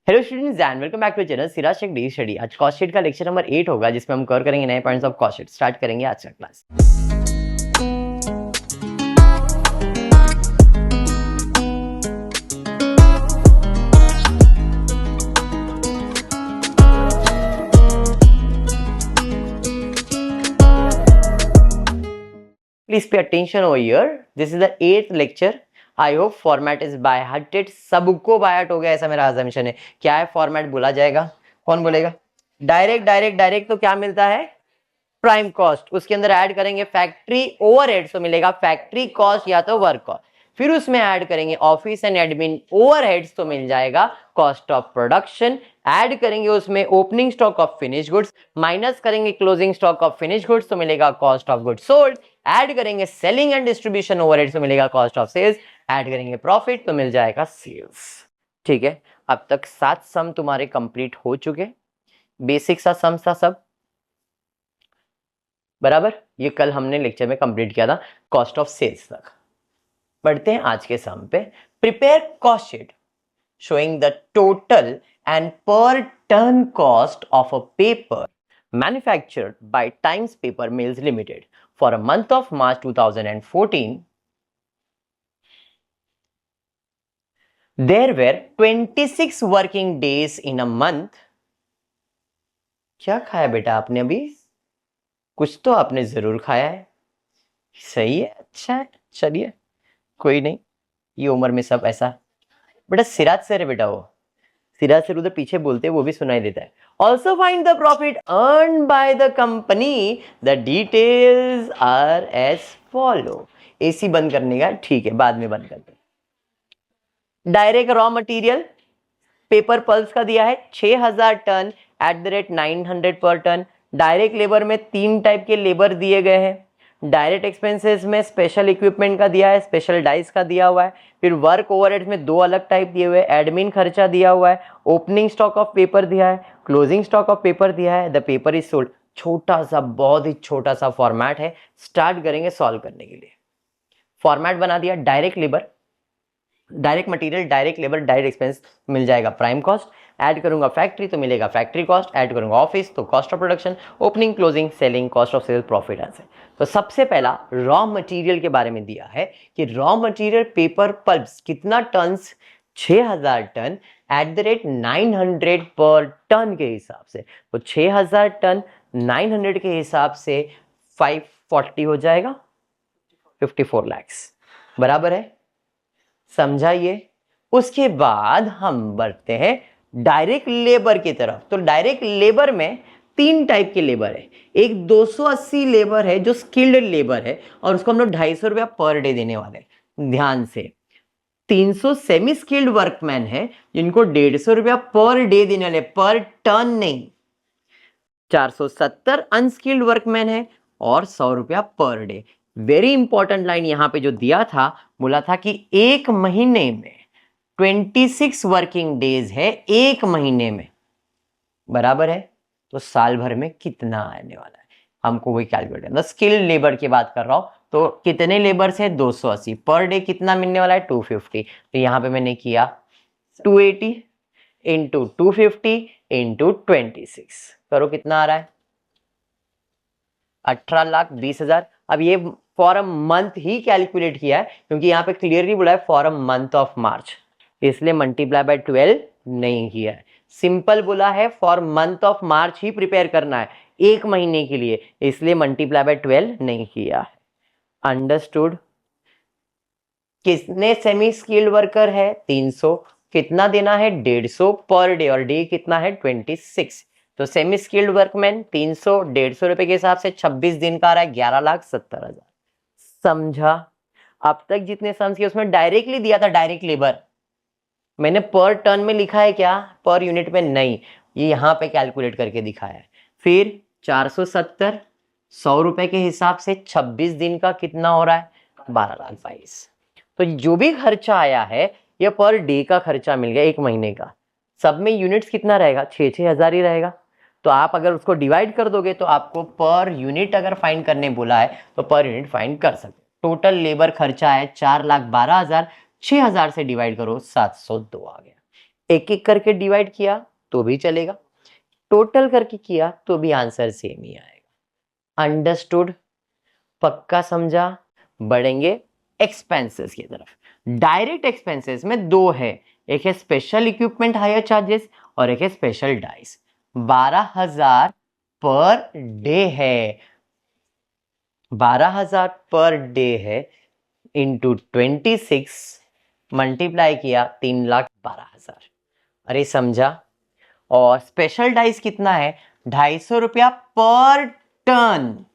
Hello students and welcome back to channel Siraj Shaikh Daily Study. आज cost sheet का lecture number 8 होगा जिसमें हम कवर करेंगे नए points of cost sheet. Start करेंगे आज का class. Please pay attention over here. This is the 8th lecture. I hope format is by hearted. सबको बाय हार्ट हो गया ऐसा मेरा अजम्पशन है। क्या है फॉर्मेट बोला जाएगा? कौन बोलेगा? डायरेक्ट तो क्या मिलता है? Prime cost. उसके अंदर ऐड करेंगे फैक्ट्री ओवरहेड्स तो मिलेगा फैक्ट्री कॉस्ट या तो वर्क कॉस्ट। फिर उसमें ऐड करेंगे ऑफिस एंड एडमिन ओवरहेड्स तो मिल जाएगा कॉस्ट ऑफ प्रोडक्शन। ऐड करेंगे उसमें opening stock of finish goods, minus करेंगे closing stock of finish goods तो मिलेगा cost of goods sold. Add करेंगे सेलिंग एंड डिस्ट्रीब्यूशन ओवरहेड्स तो मिलेगा कॉस्ट ऑफ सेल्स। ऐड करेंगे प्रॉफिट तो मिल जाएगा सेल्स। ठीक है, अब तक 7 सम तुम्हारे कंप्लीट हो चुके। बेसिक सा सम था सब बराबर। ये कल हमने लेक्चर में कंप्लीट किया था कॉस्ट ऑफ सेल्स तक। बढ़ते हैं आज के सम पे। Prepare cost sheet showing the total and per ton cost of a paper manufactured by Times Paper Mills Limited for a month of March 2014। There were 26 working days in a month. क्या खाया बेटा आपने अभी? कुछ तो आपने जरूर खाया है। सही है, अच्छा है, चलिए कोई नहीं, ये उम्र में सब ऐसा। बेटा सिराज सर है बेटा, वो सिराज सर उधर पीछे बोलते हैं, वो भी सुनाई देता है। Also find the profit earn by the company. The details are as follow. AC बंद करने का ठीक है, बाद में बंद करते हैं। Direct raw material paper pulse का दिया है 6000 ton at the rate 900 per ton. Direct labour में 3 टाइप के लेबर दिए गए हैं। डायरेक्ट एक्सपेंसेस में स्पेशल इक्विपमेंट का दिया है, स्पेशल डाइस का दिया हुआ है। फिर वर्क ओवरहेड्स में 2 अलग टाइप दिए हुए हैं। एडमिन खर्चा दिया हुआ है। ओपनिंग स्टॉक ऑफ पेपर दिया है, क्लोजिंग स्टॉक ऑफ पेपर दिया है। The paper is sold. छोटा सा, बहुत ही छोटा सा फॉर्मेट है। स्टार्ट करेंगे सॉल्व करने के लिए। फॉर्मेट बना दिया। Direct labour, direct material, direct labour, direct expense मिल जाएगा प्राइम कॉस्ट। ऐड करूंगा फैक्ट्री तो मिलेगा फैक्ट्री कॉस्ट। ऐड करूंगा ऑफिस तो cost of production, opening closing selling, cost of sales, profit answer. तो सबसे पहला रॉ मटेरियल के बारे में दिया है कि रॉ मटेरियल पेपर पल्प्स कितना tons? 6000 ton at the rate 900 per ton के हिसाब से। तो 6000 टन 900 के हिसाब से 540 हो जाएगा, 54 lakhs बराबर है। समझाइए। उसके बाद हम बढ़ते हैं डायरेक्ट लेबर की तरफ। तो डायरेक्ट लेबर में 3 टाइप के लेबर है। एक 280 लेबर है जो स्किल्ड लेबर है और उसको हम लोग 250 रुपया पर डे देने वाले हैं। ध्यान से, 300 सेमी स्किल्ड वर्कमैन है जिनको 150 रुपया पर डे देने वाले, पर टन नहीं। 470 अनस्किल्ड वर्कमैन है और 100 रुपया per day. Very important line यहां पे जो दिया था, बोला था कि एक महीने में 26 वर्किंग डेज है, एक महीने में बराबर है। तो साल भर में कितना आने वाला है हमको वही कैलकुलेट करना। स्किल्ड लेबर की बात कर रहा हूं तो कितने लेबर से? 280। पर डे कितना मिलने वाला है? 250। तो यहां पे मैंने किया 280 इंटू 250 इंटू 26। करो कितना आ रहा है? 18,20,000। अब ये for a month he calculate किया है क्योंकि यहाँ पे क्लियरली बोला है फॉर अ मंथ ऑफ मार्च, इसलिए मल्टीप्लाई बाय 12 नहीं किया है। सिंपल बोला है for month of March he prepare करना है, एक महीने के लिए, इसलिए मल्टीप्लाई बाय 12 नहीं किया है। अंडरस्टूड। कितने सेमी स्किल्ड वर्कर है? 300। कितना देना है? 150 पर डे, और डे कितना है? 26। तो सेमी स्किल्ड वर्कमैन 300, 150 रुपए के हिसाब से 26 दिन का आ रहा है 11,70,000। समझा? अब तक जितने सम्स किए उसमें डायरेक्टली दिया था डायरेक्ट लेबर, मैंने पर टन में लिखा है क्या? पर यूनिट में नहीं, ये यहां पे कैलकुलेट करके दिखाया है। फिर 470 100 रुपए के हिसाब से 26 दिन का कितना हो रहा है? 12,22,000। तो जो भी खर्चा आया है ये पर डे का खर्चा मिल गया, एक महीने का। सब में यूनिट्स कितना रहेगा? 6,000 ही रहेगा। तो आप अगर उसको डिवाइड कर दोगे तो आपको पर यूनिट अगर फाइंड करने बोला है तो पर यूनिट फाइंड कर सकते। टोटल लेबर खर्चा है 4,12,000, 6,000 से डिवाइड करो 702 आ गया। एक एक करके डिवाइड किया तो भी चलेगा, टोटल करके किया तो भी आंसर सेम ही आएगा। अंडरस्टूड? पक्का समझा? बढ़ेंगे एक्सपेंसेस की तरफ। डायरेक्ट एक्सपेंसेस में दो है, एक है स्पेशल इक्विपमेंट हायर चार्जेस और एक है स्पेशल डाइस। 12,000 पर डे है, 12,000 पर डे है, इंटू 26 मल्टीप्लाई किया 3,12,000। अरे समझा? और स्पेशल डाइस कितना है? 250 रुपया per ton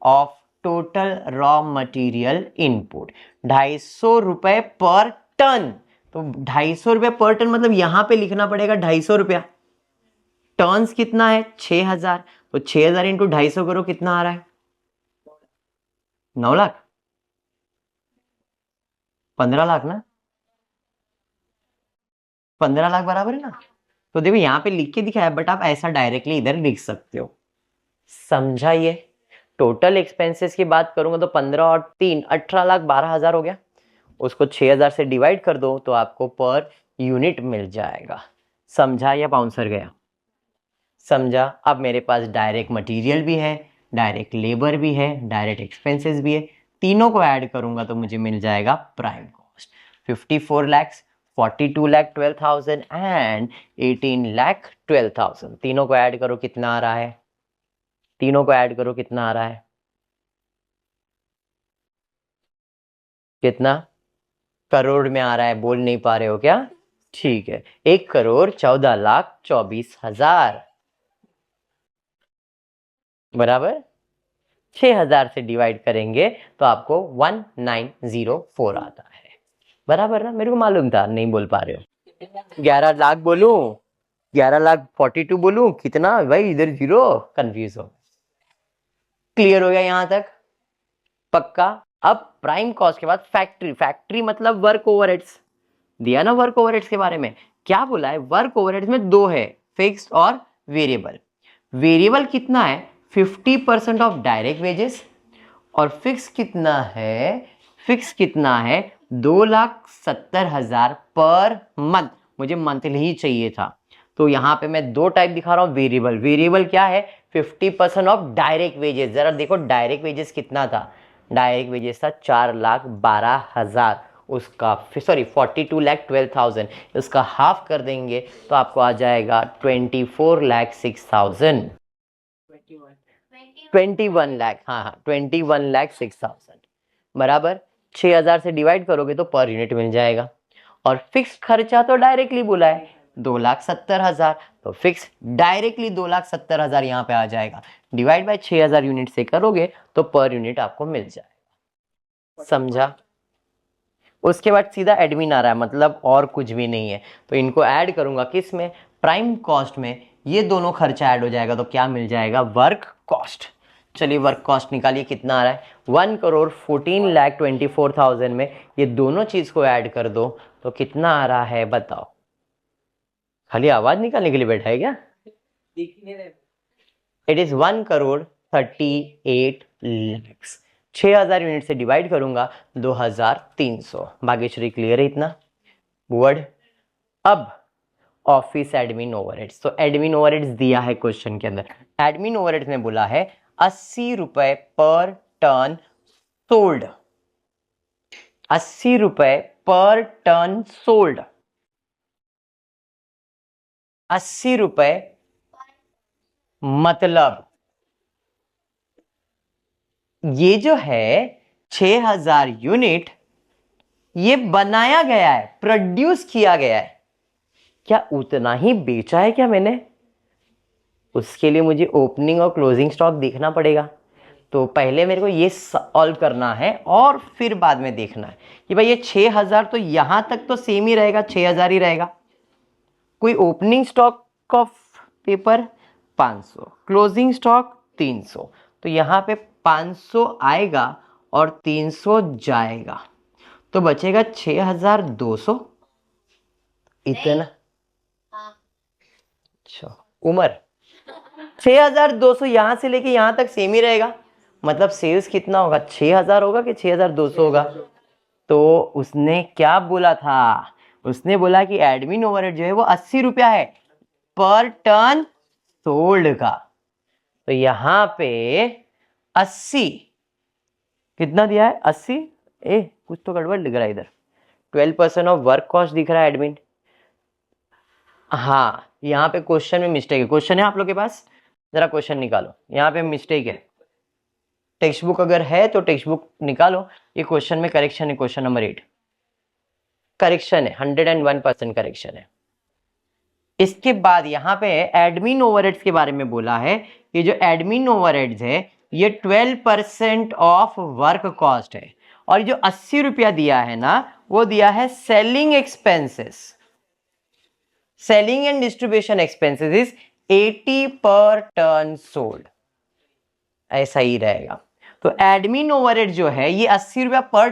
of total raw material input. 250 रुपए पर टन, तो 250 रुपए पर टन मतलब यहां पे लिखना पड़ेगा 250 रुपया। टर्न्स कितना है? 6,000, तो 6,000 इंटू 250 करो, कितना आ रहा है? 9 लाख, 15 लाख ना, 15 लाख बराबर है ना। तो देखो यहाँ पे लिख के दिखाया, बट आप ऐसा डायरेक्टली इधर लिख सकते हो। समझा? ये टोटल एक्सपेंसेस की बात करूंगा तो 15 और 3 18,12,000 हो गया। उसको 6,000 से डिवाइड कर दो तो आपको पर यूनिट मिल जाएगा। समझा या बाउंसर गया? समझा? अब मेरे पास डायरेक्ट मटेरियल भी है, डायरेक्ट लेबर भी है, डायरेक्ट एक्सपेंसेस भी है, तीनों को ऐड करूंगा तो मुझे मिल जाएगा prime cost. 54 lakh, 42 lakh 12,000 and 18 lakh 12,000। तीनों को ऐड करो, कितना आ रहा है? तीनों को ऐड करो, कितना आ रहा है? कितना? करोड़ में आ रहा है, बोल नहीं पा रहे हो क्या? ठीक है, 1,14,24,000 बराबर 6,000 से डिवाइड करेंगे तो आपको 1904 आता है। बराबर ना? मेरे को मालूम था, नहीं बोल पा रहे हो। 11 लाख बोलूं, 11,42,000 बोलूं, कितना भाई? इधर जीरो, कंफ्यूज हो। क्लियर हो गया यहां तक? पक्का? अब प्राइम कॉस्ट के बाद फैक्ट्री। फैक्ट्री मतलब वर्क ओवरहेड्स। दिया ना वर्क ओवरहेड्स के बारे में? क्या बोला है? वर्क ओवरहेड्स में दो है, फिक्स्ड और वेरिएबल। वेरिएबल कितना है? 50% ऑफ डायरेक्ट वेजेस। और फिक्स कितना है? फिक्स कितना है? 2,70,000 पर मंथ। मुझे मंथली ही चाहिए था, तो यहां पे मैं दो टाइप दिखा रहा हूं वेरिएबल। वेरिएबल क्या है? 50% ऑफ डायरेक्ट वेजेस। जरा देखो डायरेक्ट वेजेस कितना था? डायरेक्ट वेजेस था 4,12,000, उसका सॉरी 42,12,000, उसका हाफ कर देंगे तो आपको आ जाएगा 24,06,000। 21 लाख, हाँ हाँ 21,06,000 बराबर। 6,000 से डिवाइड करोगे तो पर यूनिट मिल जाएगा। और फिक्स खर्चा तो डायरेक्टली बोला है 2,70,000, तो फिक्स डायरेक्टली 2,70,000 यहाँ पे आ जाएगा। डिवाइड बाय 6,000 यूनिट से करोगे तो पर यूनिट आपको मिल जाएगा। समझा? उसके बाद सीधा एडमिन आ रहा है, मतलब और कुछ भी नहीं है। तो इनको ऐड करूंगा किस में? प्राइम कॉस्ट में। ये दोनों खर्चा ऐड हो जाएगा तो क्या मिल जाएगा? Work cost. चलिए वर्क कॉस्ट निकालिए, कितना आ रहा है? 1,14,24,000 में ये दोनों चीज को ऐड कर दो तो कितना आ रहा है बताओ? खाली आवाज निकालने के लिए बैठा है क्या? It is 1,38,00,000। 6,000 यूनिट से डिवाइड करूंगा 2,300। भाग्यश्री क्लियर है इतना वर्ड? अब ऑफिस एडमिन ओवरहेड्स। तो एडमिन ओवरहेड्स दिया है क्वेश्चन के अंदर। एडमिन ओवरहेड्स में बोला है 80 रुपए पर टन सोल्ड। 80 रुपए पर टन सोल्ड। 80 रुपए मतलब ये जो है 6,000 यूनिट ये बनाया गया है, प्रोड्यूस किया गया है। क्या उतना ही बेचा है क्या मैंने? उसके लिए मुझे ओपनिंग और क्लोजिंग स्टॉक देखना पड़ेगा। तो पहले मेरे को ये सॉल्व करना है और फिर बाद में देखना है कि भाई ये 6,000 तो यहां तक तो सेम ही रहेगा, 6,000 ही रहेगा। कोई opening stock of paper 500, closing stock 300, तो यहाँ पे 500 आएगा और 300 जाएगा तो बचेगा 6,200। इतना? अच्छा उम्र 6,200 यहां से लेके यहां तक सेम ही रहेगा। मतलब सेल्स कितना होगा? 6,000 होगा कि 6,200 होगा? तो उसने क्या बोला था? उसने बोला कि एडमिन ओवरहेड जो है वो 80 रुपया है पर टन सोल्ड का। तो यहां पे 80 कितना दिया है 80, कुछ तो गड़बड़ दिख रहा है इधर, 12% ऑफ वर्क कॉस्ट दिख रहा है एडमिन। हाँ यहाँ पे क्वेश्चन में मिस्टेक है। क्वेश्चन है आप लोग के पास, जरा क्वेश्चन निकालो, यहाँ पे मिस्टेक है। टेक्स्ट बुक अगर है तो टेक्स्ट बुक निकालो, ये क्वेश्चन में करेक्शन है, क्वेश्चन नंबर 8 करेक्शन है, 101% करेक्शन है। इसके बाद यहाँ पे एडमिन ओवरहेड्स के बारे में बोला है, ये जो एडमिन ओवरहेड्स है ये 12% ऑफ वर्क कॉस्ट है, और जो 80 रुपया दिया है ना वो दिया है selling expenses. Selling and distribution expenses is 80 पर टन सोल्ड, ऐसा ही रहेगा। तो एडमिन ओवरहेड जो है ये 80 रुपया पर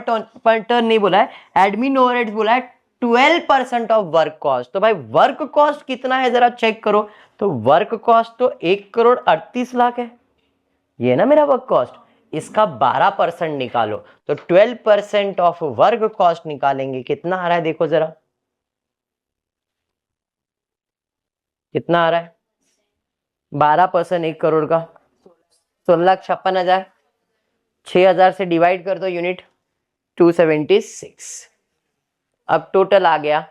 टन नहीं बोला है, एडमिन ओवरहेड बोला है 12% ऑफ वर्क कॉस्ट। तो भाई वर्क कॉस्ट कितना है जरा चेक करो, तो वर्क कॉस्ट तो 1,38,00,000 है, ये ना मेरा वर्क कॉस्ट, इसका 12% निकालो तो 12% ऑफ वर्क कॉस्ट निकालेंगे, कितना आ रहा है देखो जरा, कितना आ रहा है 12% 1 करोड़ का 16,56,000, 6,000 से डिवाइड कर दो यूनिट, 276। अब टोटल आ गया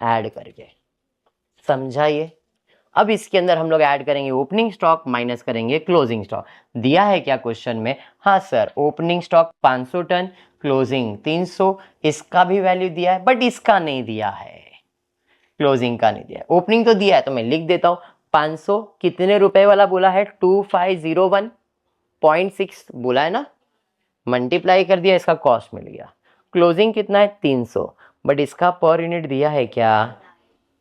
ऐड करके, समझाइए। अब इसके अंदर हम लोग ऐड करेंगे ओपनिंग स्टॉक माइनस करेंगे क्लोजिंग स्टॉक। दिया है क्या क्वेश्चन में, हाँ sir opening stock 500 ton, closing 300, इसका भी वैल्यू दिया है बट इसका नहीं दिया है, क्लोजिंग का नहीं दिया है। ओपनिंग तो दिया है तो मैं लिख देता हूं 500 कितने रुपए वाला बोला है 2501.6 बोला है ना, मल्टीप्लाई कर दिया, इसका कॉस्ट मिल गया। क्लोजिंग कितना है 300, बट इसका पर यूनिट दिया है क्या,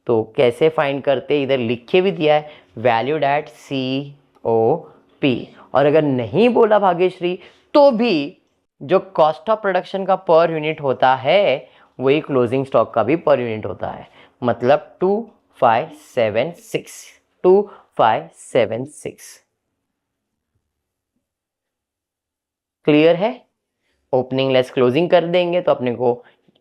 तो कैसे फाइंड करते, इधर लिखे भी दिया है वैल्यूड एट COP, और अगर नहीं बोला भाग्यश्री तो भी जो कॉस्ट ऑफ प्रोडक्शन का पर यूनिट होता है वही क्लोजिंग स्टॉक का भी पर यूनिट होता है, मतलब 2576। क्लियर है। ओपनिंग लेस क्लोजिंग कर देंगे तो अपने को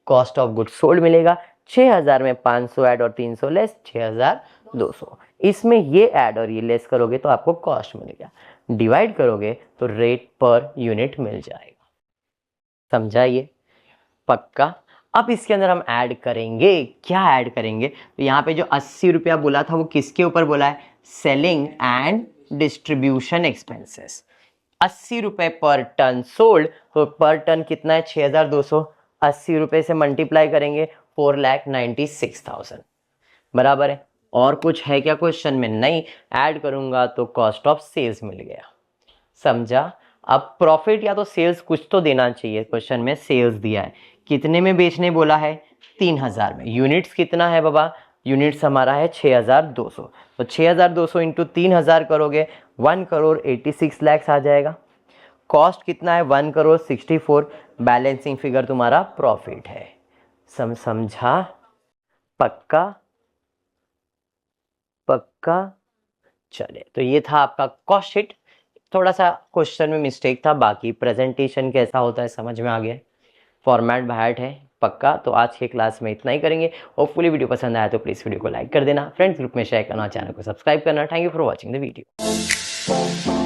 कॉस्ट ऑफ गुड्स सोल्ड मिलेगा, 6,000 में 500 ऐड और 300 लेस 6,200, इसमें ये ऐड और ये लेस करोगे तो आपको कॉस्ट मिलेगा, डिवाइड करोगे तो रेट पर यूनिट मिल जाएगा, समझाइए पक्का। अब इसके अंदर हम ऐड करेंगे, क्या ऐड करेंगे, तो यहाँ पे जो 80 रुपया बोला था वो किसके ऊपर बोला है, सेलिंग एंड डिस्ट्रीब्यूशन एक्सपेंसेस। 80 रुपए पर टन सोल्ड, तो पर टन कितना है 6,200, 80 रुपए से मल्टीप्लाई करेंगे 4,96,000 बराबर है। और कुछ है क्या क्वेश्चन में, नहीं, ऐड करूंगा तो कॉस्ट ऑफ सेल्स मिल गया, समझा। अब प्रॉफिट या तो सेल्स कुछ तो देना चाहिए, क्वेश्चन में सेल्स दिया है, कितने में बेचने बोला है 3,000 में, यूनिट्स कितना है बाबा, यूनिट्स हमारा है 6,200, तो 6,200 इंटू 3,000 करोगे 1,86,00,000 आ जाएगा। कॉस्ट कितना है 1,64,00,000, बैलेंसिंग फिगर तुम्हारा प्रॉफिट है, समझा पक्का पक्का। चलिए तो ये था आपका कॉस्ट शीट, थोड़ा सा क्वेश्चन में मिस्टेक था, बाकी प्रेजेंटेशन कैसा होता है समझ में आ गया, फॉर्मेट बाहर है पक्का। तो आज के क्लास में इतना ही करेंगे, होपफुली वीडियो पसंद आया तो प्लीज़ वीडियो को लाइक कर देना, फ्रेंड्स ग्रुप में शेयर करना, चैनल को सब्सक्राइब करना। Thank you for watching the video.